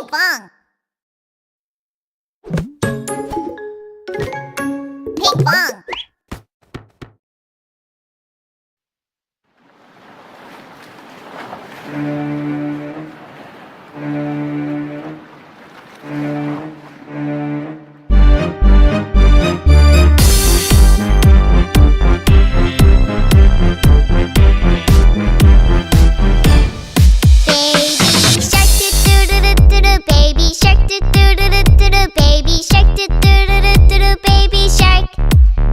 bong. Ping pong. Baby shark, do do do do do do. Baby shark, do do do do do do. Baby shark.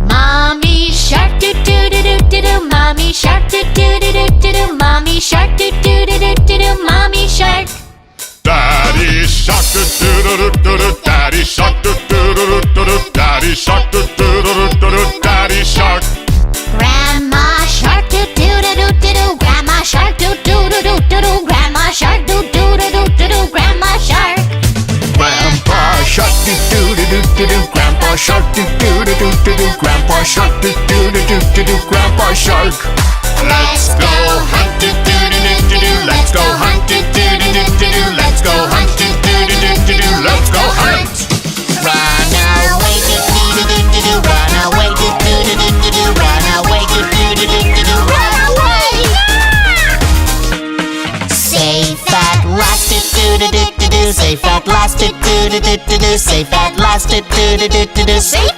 Mommy shark do do do do do do. Mommy shark do do do do do do. Mommy shark do do do do do do. Mommy shark. Daddy shark do do do do do. Daddy shark do do do do do. Daddy shark do do do do do. Daddy shark. Grandma shark do do do do do do. Grandma shark do do do do do do. Grandma shark do do do do do do. Grandma shark. Grandpa shark do do do do do. Grandpa shark do do do do do. Grandpa shark do do do do do. Grandpa shark. Let's go hunt do do do do do. Let's go hunt do do do do do. Let's go hunt do do do do do. Let's go hunt. Run away do do do do do. Run away do do do do do. Run away do do do do do. Run away. Safe at last do do do do do. Safe at last do do do do do. Safe at last do do do do do. Safe